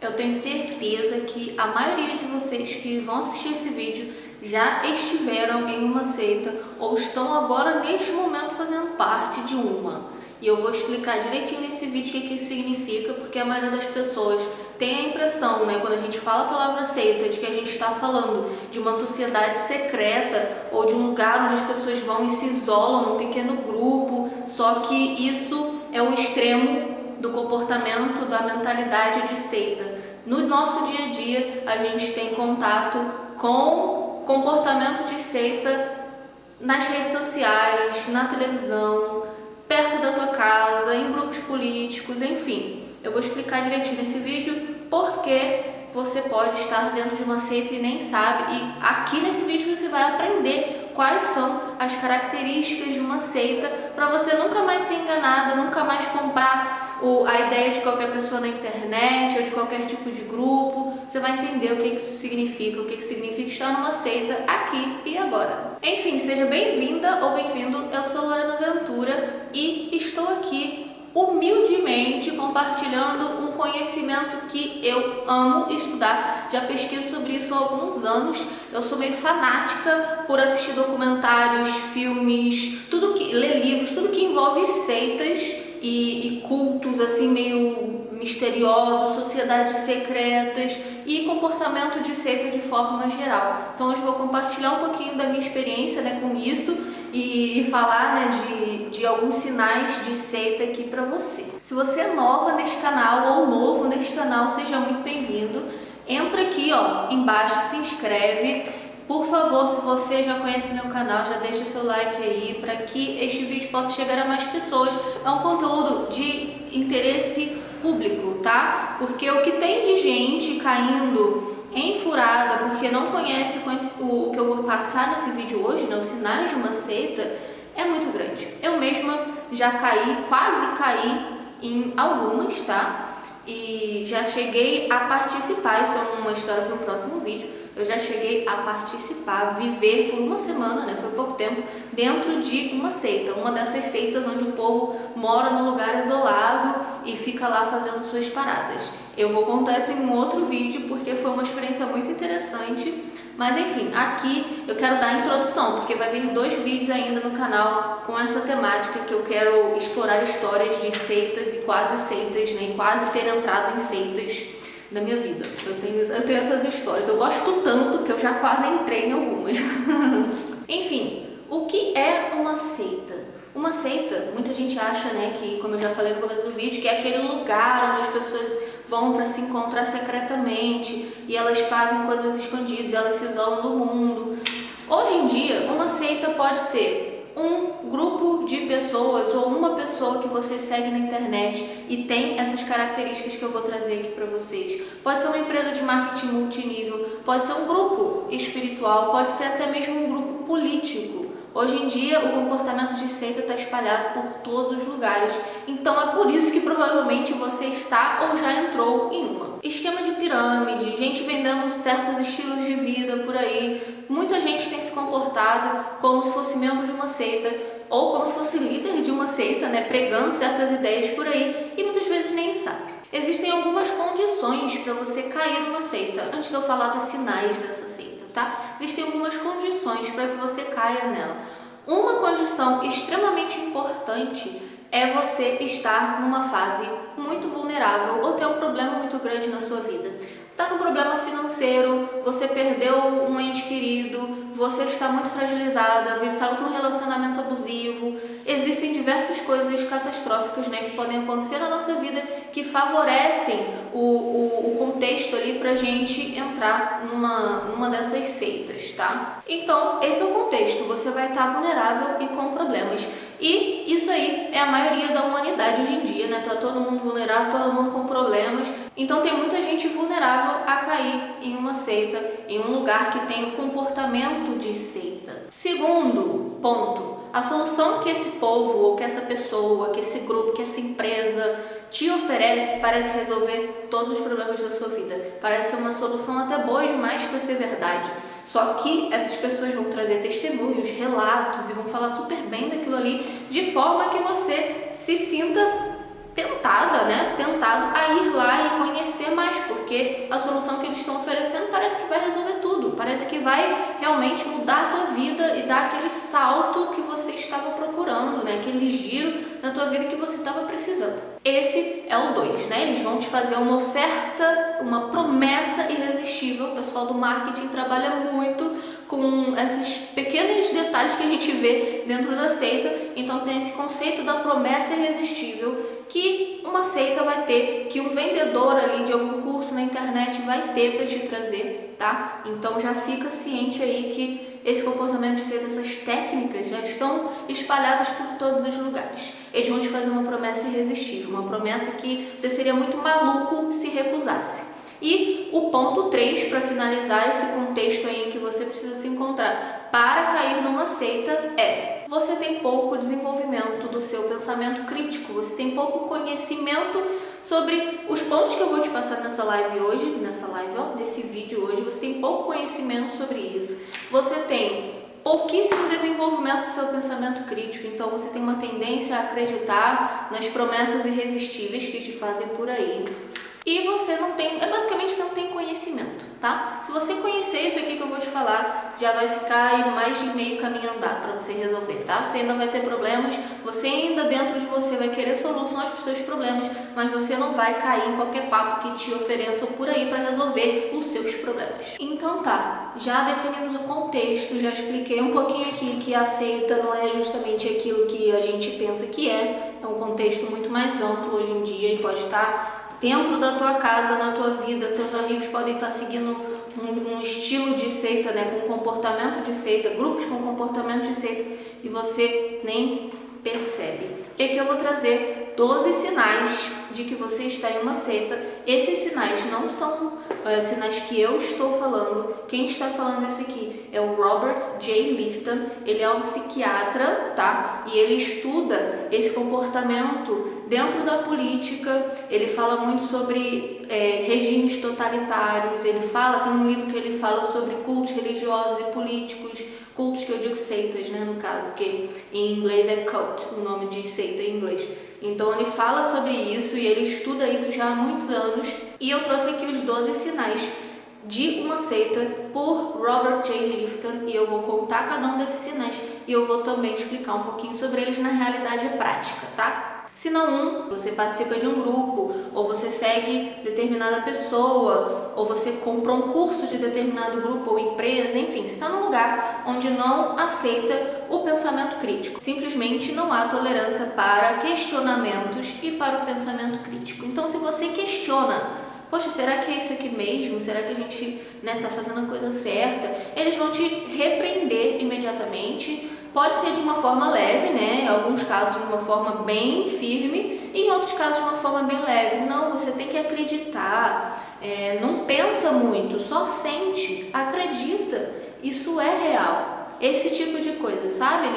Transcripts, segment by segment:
Eu tenho certeza que a maioria de vocês que vão assistir esse vídeo já estiveram em uma seita ou estão agora neste momento fazendo parte de uma. E eu vou explicar direitinho nesse vídeo o que isso significa, porque a maioria das pessoas tem a impressão, né, quando a gente fala a palavra seita, de que a gente está falando de uma sociedade secreta ou de um lugar onde as pessoas vão e se isolam num pequeno grupo, só que isso é o extremo do comportamento, da mentalidade de seita. No nosso dia a dia, a gente tem contato com comportamento de seita nas redes sociais, na televisão, perto da tua casa, em grupos políticos, enfim. Eu vou explicar direitinho nesse vídeo porque você pode estar dentro de uma seita e nem sabe. E aqui nesse vídeo você vai aprender quais são as características de uma seita para você nunca mais ser enganada, nunca mais comprar a ideia de qualquer pessoa na internet ou de qualquer tipo de grupo. Você vai entender o que isso significa, o que significa estar numa seita aqui e agora. Enfim, seja bem-vinda ou bem-vindo. Eu sou a Lorena Ventura e estou aqui humildemente compartilhando um conhecimento que eu amo estudar. Já pesquiso sobre isso há alguns anos. Eu sou meio fanática por assistir documentários, filmes, ler livros, tudo que envolve seitas e cultos assim meio misteriosos, sociedades secretas e comportamento de seita de forma geral. Então hoje eu vou compartilhar um pouquinho da minha experiência, né, com isso e falar, né, de alguns sinais de seita aqui para você. Se você é nova neste canal ou novo neste canal, seja muito bem-vindo. Entra aqui, ó, embaixo, se inscreve. Por favor, se você já conhece meu canal, já deixa seu like aí para que este vídeo possa chegar a mais pessoas. É um conteúdo de interesse público, tá? Porque o que tem de gente caindo em furada porque não conhece o que eu vou passar nesse vídeo hoje, né, os sinais de uma seita, é muito grande. Eu mesma já caí, quase caí em algumas, tá? E já cheguei a participar, isso é uma história para um próximo vídeo. Eu já cheguei a participar, viver por uma semana, né, foi pouco tempo, dentro de uma seita, uma dessas seitas onde o povo mora num lugar isolado e fica lá fazendo suas paradas. Eu vou contar isso em um outro vídeo porque foi uma experiência muito interessante, mas enfim, aqui eu quero dar a introdução, porque vai vir 2 vídeos ainda no canal com essa temática que eu quero explorar histórias de seitas e quase seitas, né, e quase ter entrado em seitas na minha vida. Eu tenho essas histórias. Eu gosto tanto que eu já quase entrei em algumas. Enfim, o que é uma seita? Uma seita, muita gente acha, né, que, como eu já falei no começo do vídeo, que é aquele lugar onde as pessoas vão para se encontrar secretamente e elas fazem coisas escondidas, elas se isolam do mundo. Hoje em dia, uma seita pode ser um grupo de pessoas ou uma pessoa que você segue na internet e tem essas características que eu vou trazer aqui para vocês. Pode ser uma empresa de marketing multinível, pode ser um grupo espiritual, pode ser até mesmo um grupo político. Hoje em dia, o comportamento de seita está espalhado por todos os lugares. Então, é por isso que provavelmente você está ou já entrou em uma. Esquema de pirâmide, gente vendendo certos estilos de vida por aí. Muita gente tem se comportado como se fosse membro de uma seita ou como se fosse líder de uma seita, né, pregando certas ideias por aí e muitas vezes nem sabe. Existem algumas condições para você cair numa seita, antes de eu falar dos sinais dessa seita, tá? Existem algumas condições para que você caia nela. Uma condição extremamente importante é você estar numa fase muito vulnerável ou ter um problema muito grande na sua vida. Você está com um problema financeiro, você perdeu um ente querido, você está muito fragilizada, saiu de um relacionamento abusivo. Existem diversas coisas catastróficas, né, que podem acontecer na nossa vida que favorecem o contexto ali pra gente entrar numa dessas seitas, tá? Então, esse é o contexto. Você vai estar vulnerável e com problemas. E isso aí é a maioria da humanidade hoje em dia, né? Tá todo mundo vulnerável, todo mundo com problemas. Então tem muita gente vulnerável a cair em uma seita, em um lugar que tem o comportamento de seita. Segundo ponto, a solução que esse povo, ou que essa pessoa, que esse grupo, que essa empresa te oferece parece resolver todos os problemas da sua vida. Parece ser uma solução até boa demais para ser verdade. Só que essas pessoas vão trazer testemunhos, relatos e vão falar super bem daquilo ali, de forma que você se sinta tentado a ir lá e conhecer mais, porque a solução que eles estão oferecendo parece que vai resolver tudo, parece que vai realmente mudar a tua vida e dar aquele salto que você estava procurando, né? Aquele giro na tua vida que você estava precisando. Esse é o 2, né? Eles vão te fazer uma oferta, uma promessa irresistível. O pessoal do marketing trabalha muito com esses pequenos detalhes que a gente vê dentro da seita. Então tem esse conceito da promessa irresistível que uma seita vai ter, que um vendedor ali de algum curso na internet vai ter para te trazer, tá? Então já fica ciente aí que esse comportamento de seita, essas técnicas já estão espalhadas por todos os lugares. Eles vão te fazer uma promessa irresistível, uma promessa que você seria muito maluco se recusasse. E o ponto 3, para finalizar esse contexto aí em que você precisa se encontrar para cair numa seita, é: você tem pouco desenvolvimento do seu pensamento crítico, você tem pouco conhecimento sobre os pontos que eu vou te passar nessa live hoje, nesse vídeo hoje. Você tem pouco conhecimento sobre isso, você tem pouquíssimo desenvolvimento do seu pensamento crítico, então você tem uma tendência a acreditar nas promessas irresistíveis que te fazem por aí. E você não tem, basicamente você não tem conhecimento, tá? Se você conhecer isso aqui que eu vou te falar, já vai ficar aí mais de meio caminho andado para você resolver, tá? Você ainda vai ter problemas, você ainda dentro de você vai querer soluções para os seus problemas, mas você não vai cair em qualquer papo que te ofereçam por aí para resolver os seus problemas. Então tá, já definimos o contexto, já expliquei um pouquinho aqui que a seita não é justamente aquilo que a gente pensa que é um contexto muito mais amplo hoje em dia e pode estar dentro da tua casa, na tua vida. Teus amigos podem estar seguindo um estilo de seita, né, com comportamento de seita, grupos com comportamento de seita, e você nem percebe. E aqui eu vou trazer 12 sinais de que você está em uma seita. Esses sinais não são sinais que eu estou falando. Quem está falando isso aqui é o Robert J. Lifton. Ele é um psiquiatra, tá? E ele estuda esse comportamento dentro da política. Ele fala muito sobre regimes totalitários. Ele tem um livro que ele fala sobre cultos religiosos e políticos. Cultos que eu digo seitas, né, no caso, porque em inglês é cult, o nome de seita em inglês. Então ele fala sobre isso e ele estuda isso já há muitos anos. E eu trouxe aqui os 12 sinais de uma seita por Robert J. Lifton, e eu vou contar cada um desses sinais e eu vou também explicar um pouquinho sobre eles na realidade prática, tá? Sinal 1, você participa de um grupo, ou você segue determinada pessoa, ou você compra um curso de determinado grupo ou empresa, enfim, você está num lugar onde não aceita o pensamento crítico. Simplesmente não há tolerância para questionamentos e para o pensamento crítico. Então, se você questiona, poxa, será que é isso aqui mesmo? Será que a gente tá fazendo a coisa certa? Eles vão te repreender imediatamente. Pode ser de uma forma leve, né? Em alguns casos de uma forma bem firme, e em outros casos de uma forma bem leve. Não, você tem que acreditar, não pensa muito, só sente, acredita, isso é real. Esse tipo de coisa, sabe?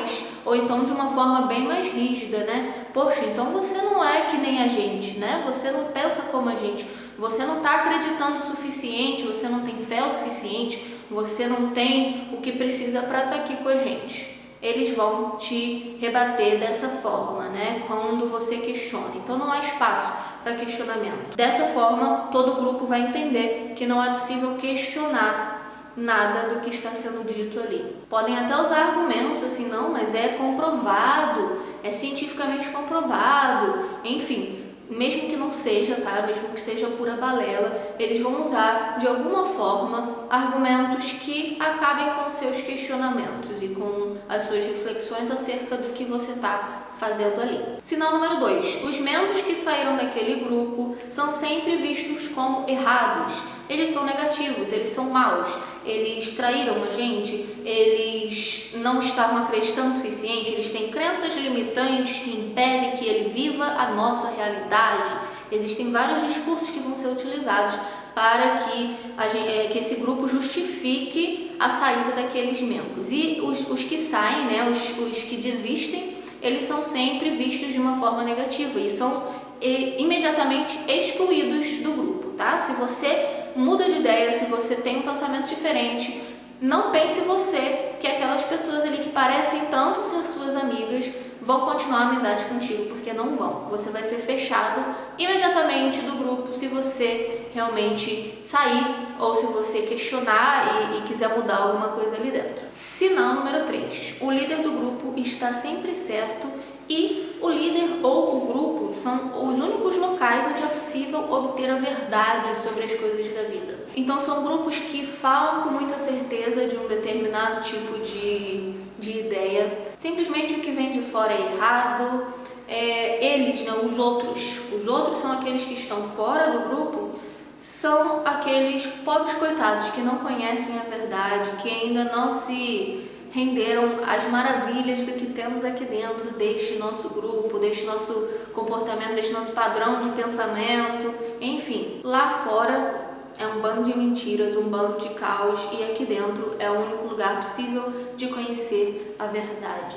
Ou então de uma forma bem mais rígida, né? Poxa, então você não é que nem a gente, né? Você não pensa como a gente, você não está acreditando o suficiente, você não tem fé o suficiente, você não tem o que precisa para estar aqui com a gente. Eles vão te rebater dessa forma, né? Quando você questiona. Então não há espaço para questionamento. Dessa forma, todo o grupo vai entender que não é possível questionar nada do que está sendo dito ali. Podem até usar argumentos assim, não, mas é comprovado, é cientificamente comprovado, enfim. Mesmo que não seja, tá? Mesmo que seja pura balela, eles vão usar de alguma forma argumentos que acabem com os seus questionamentos e com as suas reflexões acerca do que você está fazendo ali. Sinal número 2. Os membros que saíram daquele grupo são sempre vistos como errados. Eles são negativos, eles são maus, eles traíram a gente, eles não estavam acreditando o suficiente, eles têm crenças limitantes que impedem que ele viva a nossa realidade. Existem vários discursos que vão ser utilizados para que esse grupo justifique a saída daqueles membros. E os que saem, né, os que desistem, eles são sempre vistos de uma forma negativa e são imediatamente excluídos do grupo, tá? Se você muda de ideia, se você tem um pensamento diferente, não pense você que aquelas pessoas ali que parecem tanto ser suas amigas vão continuar a amizade contigo, porque não vão. Você vai ser fechado imediatamente do grupo se você realmente sair ou se você questionar e quiser mudar alguma coisa ali dentro. Sinal número 3. O líder do grupo está sempre certo e o líder ou o grupo são os únicos locais onde é possível obter a verdade sobre as coisas da vida. Então são grupos que falam com muita certeza de um determinado tipo de ideia. Simplesmente o que vem de fora é errado. Eles, né, os outros são aqueles que estão fora do grupo, são aqueles pobres coitados que não conhecem a verdade, que ainda não se renderam às maravilhas do que temos aqui dentro deste nosso grupo, deste nosso comportamento, deste nosso padrão de pensamento. Enfim, lá fora é um bando de mentiras, um bando de caos, e aqui dentro é o único lugar possível de conhecer a verdade.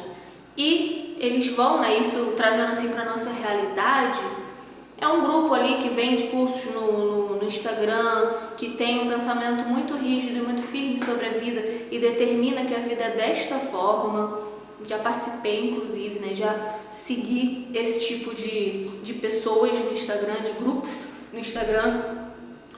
E eles vão, né, isso trazendo assim para nossa realidade, é um grupo ali que vende cursos no Instagram, que tem um pensamento muito rígido e muito firme sobre a vida e determina que a vida é desta forma. Já participei, inclusive, né, já segui esse tipo de pessoas no Instagram, de grupos no Instagram,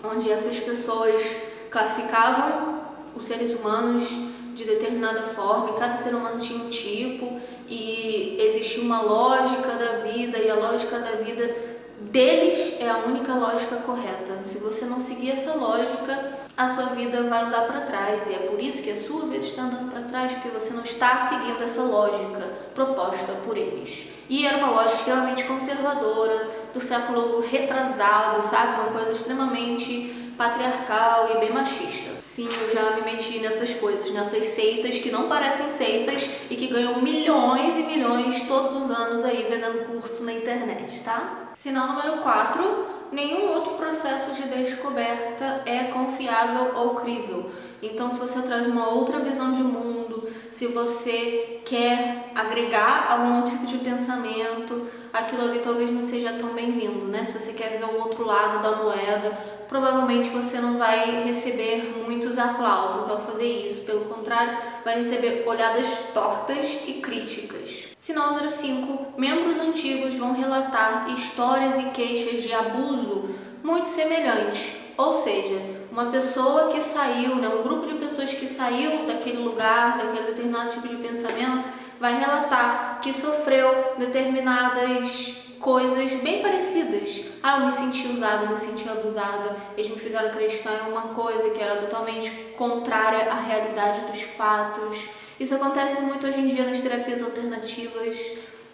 onde essas pessoas classificavam os seres humanos de determinada forma, e cada ser humano tinha um tipo, e existia uma lógica da vida, e a lógica da vida deles é a única lógica correta. Se você não seguir essa lógica, a sua vida vai andar para trás, e é por isso que a sua vida está andando para trás, porque você não está seguindo essa lógica proposta por eles. E era uma lógica extremamente conservadora, do século retrasado, sabe? Uma coisa extremamente patriarcal e bem machista. Sim, eu já me meti nessas coisas, nessas seitas que não parecem seitas e que ganham milhões e milhões todos os anos aí vendendo curso na internet, tá? Sinal número 4. Nenhum outro processo de descoberta é confiável ou crível. Então, se você traz uma outra visão de mundo, se você quer agregar algum outro tipo de pensamento, aquilo ali talvez não seja tão bem-vindo, né? Se você quer ver o outro lado da moeda, provavelmente você não vai receber muitos aplausos ao fazer isso. Pelo contrário, vai receber olhadas tortas e críticas. Sinal número 5. Membros antigos vão relatar histórias e queixas de abuso muito semelhantes. Ou seja, uma pessoa que saiu, né, um grupo de pessoas que saiu daquele lugar, daquele determinado tipo de pensamento, vai relatar que sofreu determinadas coisas bem parecidas. Eu me senti usada, eu me senti abusada, eles me fizeram acreditar em uma coisa que era totalmente contrária à realidade dos fatos. Isso acontece muito hoje em dia nas terapias alternativas.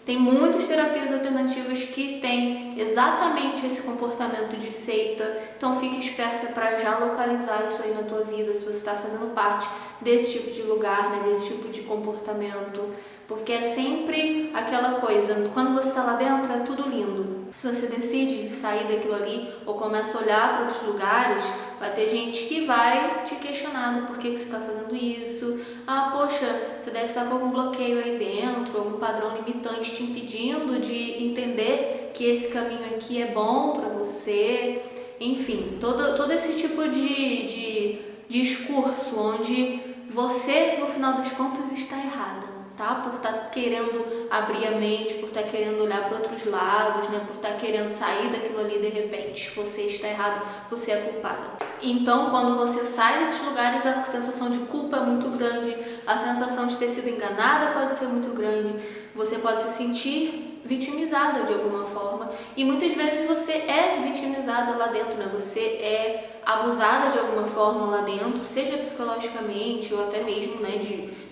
Tem muitas terapias alternativas que têm exatamente esse comportamento de seita, então fique esperta para já localizar isso aí na tua vida, se você está fazendo parte desse tipo de lugar, né, desse tipo de comportamento, porque é sempre aquela coisa, quando você está lá dentro é tudo lindo. Se você decide sair daquilo ali ou começa a olhar para outros lugares, vai ter gente que vai te questionar do porquê que você está fazendo isso. Poxa, você deve estar com algum bloqueio aí dentro, algum padrão limitante te impedindo de entender que esse caminho aqui é bom para você. Enfim, todo esse tipo de discurso onde você, no final das contas, está errada. Tá? Por estar querendo abrir a mente, por estar querendo olhar para outros lados, né? Por estar querendo sair daquilo ali de repente. Você está errado, você é culpada. Então, quando você sai desses lugares, a sensação de culpa é muito grande, a sensação de ter sido enganada pode ser muito grande, você pode se sentir vitimizada de alguma forma, e muitas vezes você é vitimizada lá dentro, né? Você é abusada de alguma forma lá dentro, seja psicologicamente ou até mesmo, né,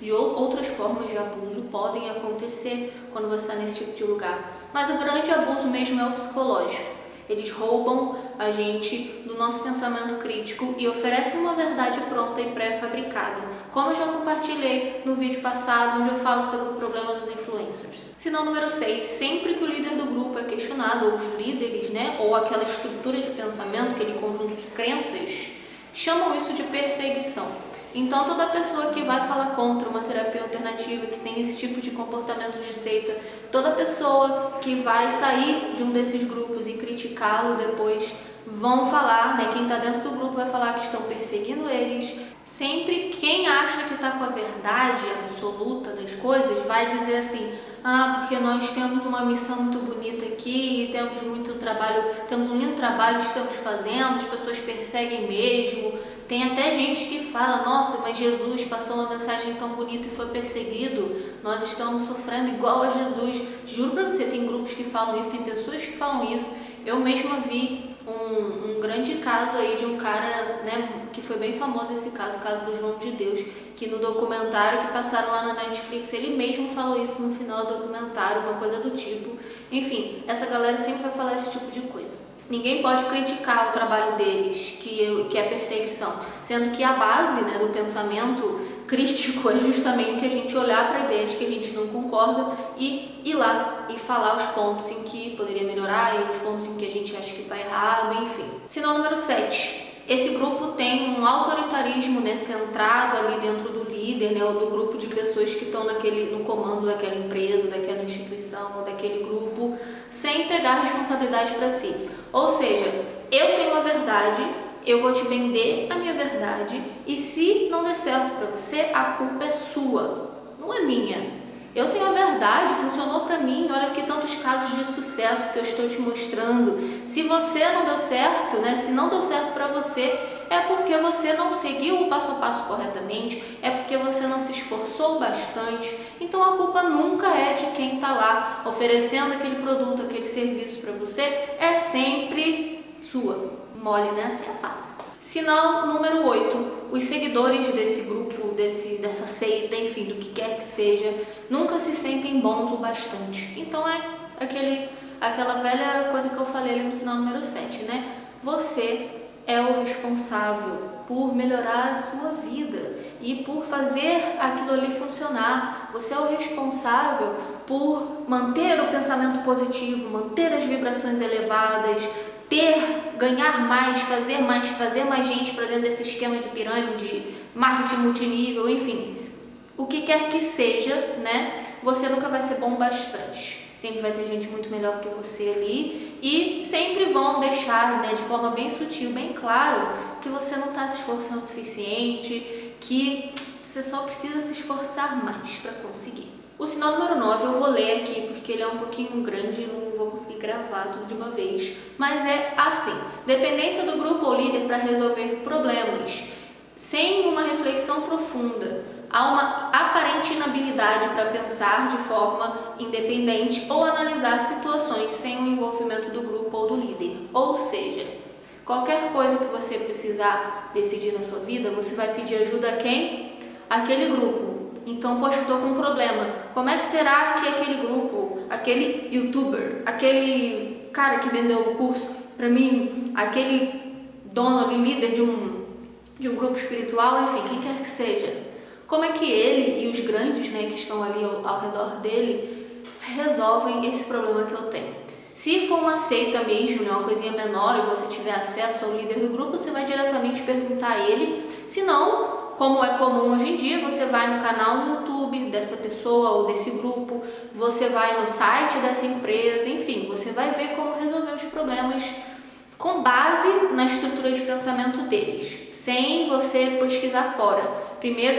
de outras formas de abuso podem acontecer quando você está nesse tipo de lugar. Mas o grande abuso mesmo é o psicológico. Eles roubam a gente do nosso pensamento crítico e oferecem uma verdade pronta e pré-fabricada, como eu já compartilhei no vídeo passado, onde eu falo sobre o problema dos influencers. Sinal número 6. Sempre que o líder do grupo é questionado, ou os líderes, né, ou aquela estrutura de pensamento, aquele conjunto de crenças, chamam isso de perseguição. Então, toda pessoa que vai falar contra uma terapia alternativa, que tem esse tipo de comportamento de seita, toda pessoa que vai sair de um desses grupos e criticá-lo depois, vão falar, né, quem está dentro do grupo vai falar que estão perseguindo eles. Sempre quem acha que está com a verdade absoluta das coisas vai dizer assim: porque nós temos uma missão muito bonita aqui, temos muito trabalho, temos um lindo trabalho que estamos fazendo, as pessoas perseguem mesmo. Tem até gente que fala, nossa, mas Jesus passou uma mensagem tão bonita e foi perseguido, nós estamos sofrendo igual a Jesus. Juro pra você, tem grupos que falam isso, tem pessoas que falam isso. Eu mesma vi um grande caso aí de um cara, né, que foi bem famoso esse caso, o caso do João de Deus, que no documentário que passaram lá na Netflix, ele mesmo falou isso no final do documentário, uma coisa do tipo. Enfim, essa galera sempre vai falar esse tipo de coisa. Ninguém pode criticar o trabalho deles, que é perseguição, sendo que a base, né, do pensamento crítico é justamente a gente olhar para ideias que a gente não concorda e ir lá e falar os pontos em que poderia melhorar e os pontos em que a gente acha que está errado, enfim. Sinal número 7. Esse grupo tem um autoritarismo, né, centrado ali dentro do líder, né, ou do grupo de pessoas que estão no comando daquela empresa, daquela instituição, daquele grupo, sem pegar a responsabilidade para si. Ou seja, eu tenho a verdade, eu vou te vender a minha verdade e se não der certo para você, a culpa é sua, não é minha. Eu tenho a verdade, funcionou para mim, olha aqui tantos casos de sucesso que eu estou te mostrando. Se você não deu certo, né? Se não deu certo para você, é porque você não seguiu o passo a passo corretamente, é porque você não se esforçou bastante. Então a culpa nunca é de quem está lá oferecendo aquele produto, aquele serviço para você, é sempre sua. Mole, né? Assim é fácil. Sinal número 8. Os seguidores desse grupo, dessa seita, enfim, do que quer que seja, nunca se sentem bons o bastante. Então é aquela velha coisa que eu falei ali no sinal número 7, né? Você é o responsável por melhorar a sua vida e por fazer aquilo ali funcionar. Você é o responsável por manter o pensamento positivo, manter as vibrações elevadas, ganhar mais, fazer mais, trazer mais gente para dentro desse esquema de pirâmide, marketing multinível, enfim. O que quer que seja, né? Você nunca vai ser bom bastante. Sempre vai ter gente muito melhor que você ali e sempre vão deixar, né, de forma bem sutil, bem claro, que você não está se esforçando o suficiente, que você só precisa se esforçar mais para conseguir. O sinal número 9 eu vou ler aqui porque ele é um pouquinho grande, não vou conseguir gravar tudo de uma vez, mas é assim: dependência do grupo ou líder para resolver problemas, sem uma reflexão profunda, há uma aparente inabilidade para pensar de forma independente ou analisar situações sem o envolvimento do grupo ou do líder. Ou seja, qualquer coisa que você precisar decidir na sua vida, você vai pedir ajuda a quem? Aquele grupo. Então, poxa, eu tô com um problema. Como é que será que aquele grupo, aquele youtuber, aquele cara que vendeu o curso para mim, aquele dono ali, líder de um grupo espiritual, enfim, quem quer que seja, como é que ele e os grandes, né, que estão ali ao redor dele resolvem esse problema que eu tenho? Se for uma seita mesmo, né, uma coisinha menor, e você tiver acesso ao líder do grupo, você vai diretamente perguntar a ele. Se não, como é comum hoje em dia, você vai no canal no YouTube dessa pessoa ou desse grupo, você vai no site dessa empresa, enfim, você vai ver como resolver os problemas com base na estrutura de pensamento deles, sem você pesquisar fora.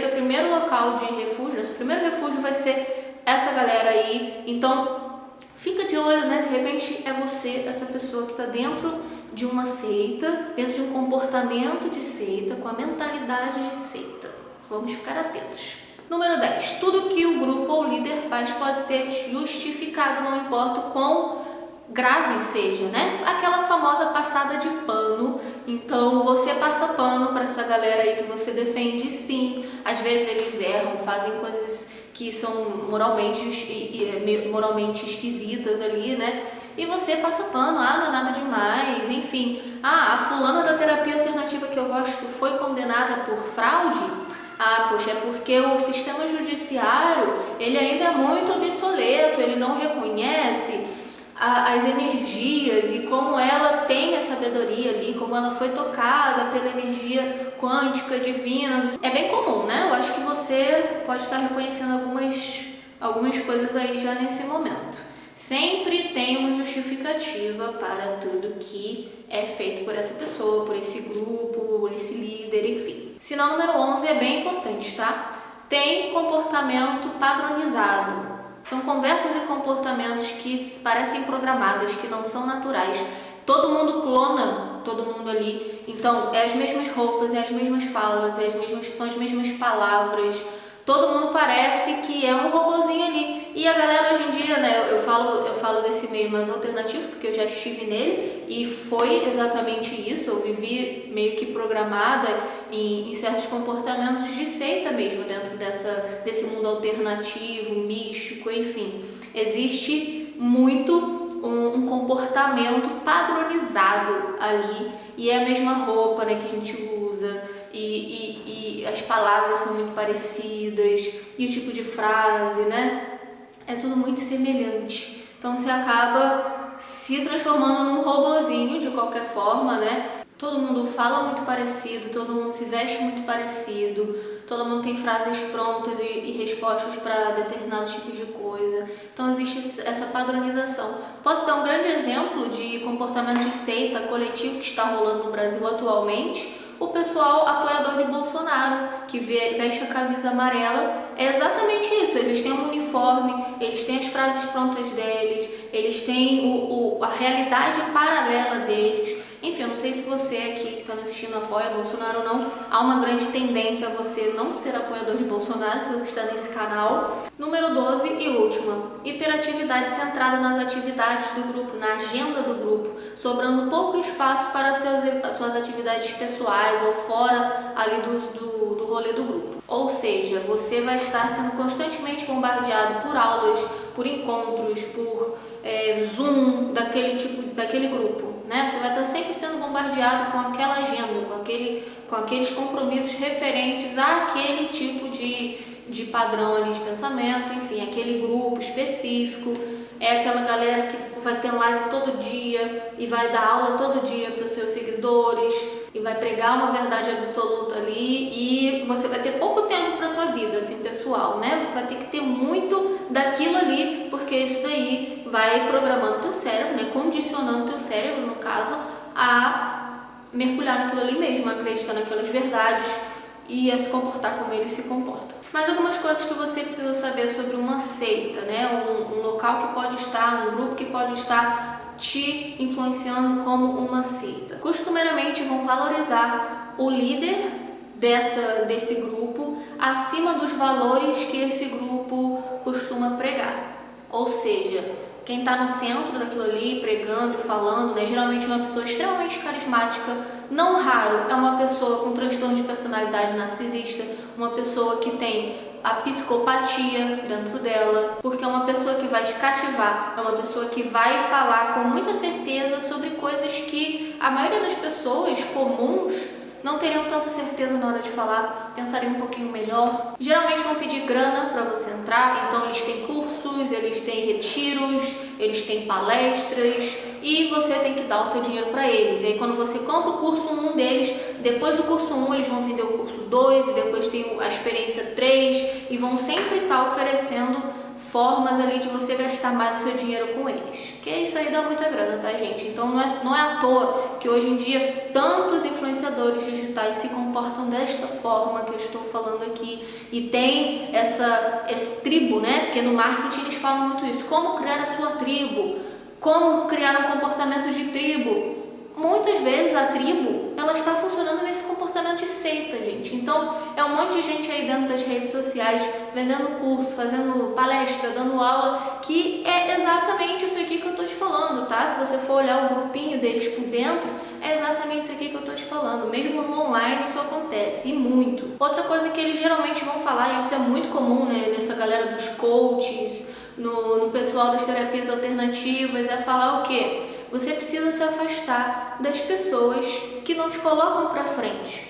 Seu primeiro local de refúgio, seu primeiro refúgio vai ser essa galera aí. Então, fica de olho, né? De repente é você, essa pessoa que está dentro de uma seita, dentro de um comportamento de seita, com a mentalidade de seita. Vamos ficar atentos. Número 10. Tudo que o grupo ou líder faz pode ser justificado, não importa o quão grave seja, né? Aquela famosa passada de pano. Então você passa pano para essa galera aí que você defende, sim. Às vezes eles erram, fazem coisas que são moralmente esquisitas ali, né? E você passa pano, não é nada demais, enfim. A fulana da terapia alternativa que eu gosto foi condenada por fraude? Poxa, é porque o sistema judiciário, ele ainda é muito obsoleto, ele não reconhece as energias e como ela tem a sabedoria ali, como ela foi tocada pela energia quântica divina. É bem comum, né? Eu acho que você pode estar reconhecendo algumas coisas aí já nesse momento. Sempre tem uma justificativa para tudo que é feito por essa pessoa, por esse grupo, por esse líder, enfim. Sinal número 11 é bem importante, tá? Tem comportamento padronizado. São conversas e comportamentos que parecem programadas, que não são naturais. Todo mundo clona todo mundo ali, então é as mesmas roupas, é as mesmas falas, são as mesmas palavras. Todo mundo parece que é um robozinho ali. E a galera hoje em dia, né, eu falo desse meio mais alternativo, porque eu já estive nele e foi exatamente isso. Eu vivi meio que programada em certos comportamentos de seita mesmo, dentro desse mundo alternativo, místico, enfim. Existe muito um comportamento padronizado ali, e é a mesma roupa, né, que a gente usa, e as palavras são muito parecidas, e o tipo de frase, né, é tudo muito semelhante. Então você acaba se transformando num robozinho de qualquer forma, né? Todo mundo fala muito parecido, todo mundo se veste muito parecido, todo mundo tem frases prontas e respostas para determinados tipos de coisa. Então existe essa padronização. Posso dar um grande exemplo de comportamento de seita coletivo que está rolando no Brasil atualmente? O pessoal apoiador de Bolsonaro, que veste a camisa amarela, é exatamente isso. Eles têm um uniforme, eles têm as frases prontas deles, eles têm a realidade paralela deles. Enfim, eu não sei se você aqui que está me assistindo apoia Bolsonaro ou não. Há uma grande tendência a você não ser apoiador de Bolsonaro se você está nesse canal. Número 12 e última. Hiperatividade centrada nas atividades do grupo, na agenda do grupo, sobrando pouco espaço para suas atividades pessoais ou fora ali do rolê do grupo. Ou seja, você vai estar sendo constantemente bombardeado por aulas, por encontros, por Zoom daquele grupo, né? Você vai estar sempre sendo bombardeado com aquela agenda, com aqueles compromissos referentes àquele tipo de padrão ali de pensamento, enfim, aquele grupo específico. É aquela galera que vai ter live todo dia e vai dar aula todo dia para os seus seguidores e vai pregar uma verdade absoluta ali, e você vai ter pouco tempo para a tua vida, assim, pessoal, né? Você vai ter que ter muito daquilo ali, porque isso daí vai programando teu cérebro, né? Condicionando teu cérebro, no caso, a mergulhar naquilo ali mesmo, a acreditar naquelas verdades e a se comportar como ele se comporta. Mas algumas coisas que você precisa saber sobre uma seita, né? Um local que pode estar, um grupo que pode estar te influenciando como uma seita. Costumeiramente vão valorizar o líder desse grupo acima dos valores que esse grupo costuma pregar. Ou seja, quem está no centro daquilo ali, pregando e falando, né, geralmente é uma pessoa extremamente carismática. Não raro é uma pessoa com transtorno de personalidade narcisista, uma pessoa que tem a psicopatia dentro dela, porque é uma pessoa que vai te cativar, é uma pessoa que vai falar com muita certeza sobre coisas que a maioria das pessoas comuns não teriam tanta certeza na hora de falar, pensariam um pouquinho melhor. Geralmente vão pedir grana para você entrar, então eles têm cursos, eles têm retiros, eles têm palestras, e você tem que dar o seu dinheiro para eles. E aí quando você compra o curso 1 deles, depois do curso 1 eles vão vender o curso 2 e depois tem a experiência 3, e vão sempre estar oferecendo formas ali de você gastar mais o seu dinheiro com eles, porque isso aí dá muita grana, tá, gente? Então não é à toa que hoje em dia tantos influenciadores digitais se comportam desta forma que eu estou falando aqui, e tem esse tribo, né? Porque no marketing eles falam muito isso, como criar a sua tribo, como criar um comportamento de tribo. Muitas vezes a tribo, ela está funcionando nesse comportamento de seita, gente. Então, é um monte de gente aí dentro das redes sociais, vendendo curso, fazendo palestra, dando aula, que é exatamente isso aqui que eu tô te falando, tá? Se você for olhar o grupinho deles por dentro, é exatamente isso aqui que eu tô te falando. Mesmo no online isso acontece, e muito. Outra coisa que eles geralmente vão falar, e isso é muito comum, né, nessa galera dos coaches, no pessoal das terapias alternativas, é falar o quê? Você precisa se afastar das pessoas que não te colocam pra frente.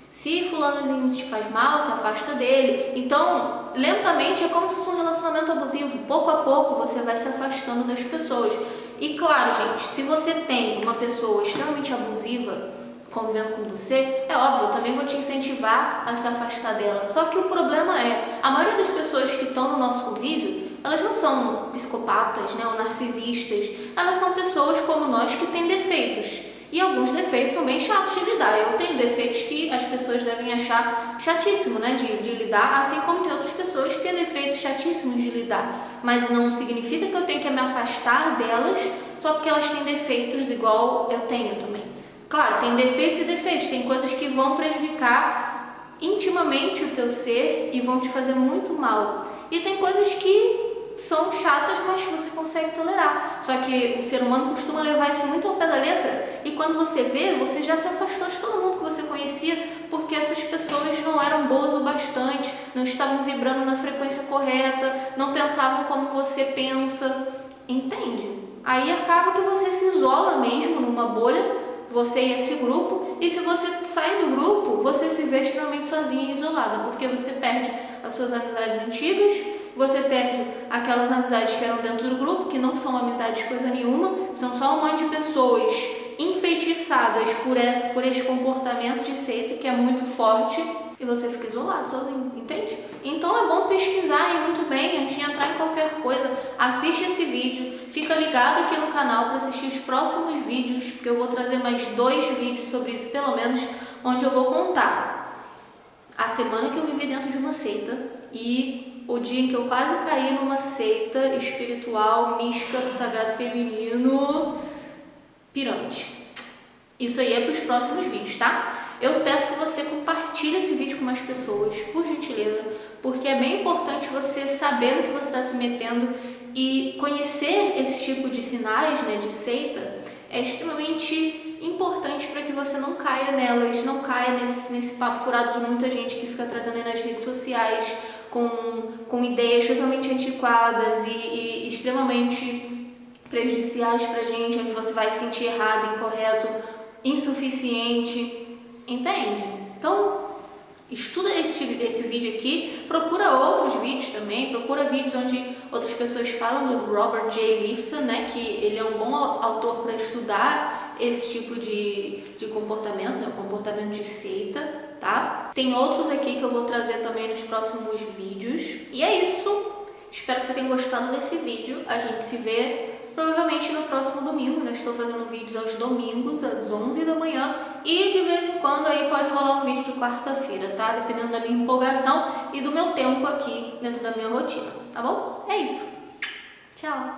Se fulanozinho te faz mal, se afasta dele. Então, lentamente, é como se fosse um relacionamento abusivo. Pouco a pouco, você vai se afastando das pessoas. E claro, gente, se você tem uma pessoa extremamente abusiva convivendo com você, é óbvio, eu também vou te incentivar a se afastar dela. Só que o problema é, a maioria das pessoas que estão no nosso convívio, elas não são psicopatas, né, ou narcisistas. Elas são pessoas como nós que têm defeitos. E alguns defeitos são bem chatos de lidar. Eu tenho defeitos que as pessoas devem achar chatíssimo, né, de lidar, assim como tem outras pessoas que têm defeitos chatíssimos de lidar. Mas não significa que eu tenho que me afastar delas só porque elas têm defeitos igual eu tenho também. Claro, tem defeitos e defeitos, tem coisas que vão prejudicar intimamente o teu ser e vão te fazer muito mal. E tem coisas que são chatas, mas que você consegue tolerar. Só que o ser humano costuma levar isso muito ao pé da letra e quando você vê, você já se afastou de todo mundo que você conhecia porque essas pessoas não eram boas o bastante, não estavam vibrando na frequência correta, não pensavam como você pensa, entende? Aí acaba que você se isola mesmo numa bolha, você e esse grupo, e se você sair do grupo, você se vê extremamente sozinha e isolada, porque você perde as suas amizades antigas, você perde aquelas amizades que eram dentro do grupo, que não são amizades coisa nenhuma, são só um monte de pessoas enfeitiçadas por esse comportamento de seita que é muito forte, e você fica isolado, sozinho, entende? Então é bom pesquisar e muito bem, antes de entrar em qualquer coisa, assiste esse vídeo, fica ligado aqui no canal para assistir os próximos vídeos, porque eu vou trazer mais 2 vídeos sobre isso, pelo menos, onde eu vou contar a semana que eu vivi dentro de uma seita e o dia em que eu quase caí numa seita espiritual, mística do sagrado feminino, pirâmide. Isso aí é para os próximos vídeos, tá? Eu peço que você compartilhe esse vídeo com mais pessoas, por gentileza, porque é bem importante você saber no que você está se metendo e conhecer esse tipo de sinais, né, de seita, é extremamente importante para que você não caia nelas, não caia nesse papo furado de muita gente que fica trazendo aí nas redes sociais com ideias totalmente antiquadas e extremamente prejudiciais pra gente, onde você vai se sentir errado, incorreto, insuficiente, entende? Então, estuda esse vídeo aqui, procura outros vídeos também, procura vídeos onde outras pessoas falam do Robert J. Lifton, né, que ele é um bom autor para estudar esse tipo de comportamento, né, o comportamento de seita, tá? Tem outros aqui que eu vou trazer também nos próximos vídeos. E é isso, espero que você tenha gostado desse vídeo, a gente se vê provavelmente no próximo domingo, né? Estou fazendo vídeos aos domingos, às 11 da manhã. E de vez em quando aí pode rolar um vídeo de quarta-feira, tá? Dependendo da minha empolgação e do meu tempo aqui dentro da minha rotina, tá bom? É isso. Tchau!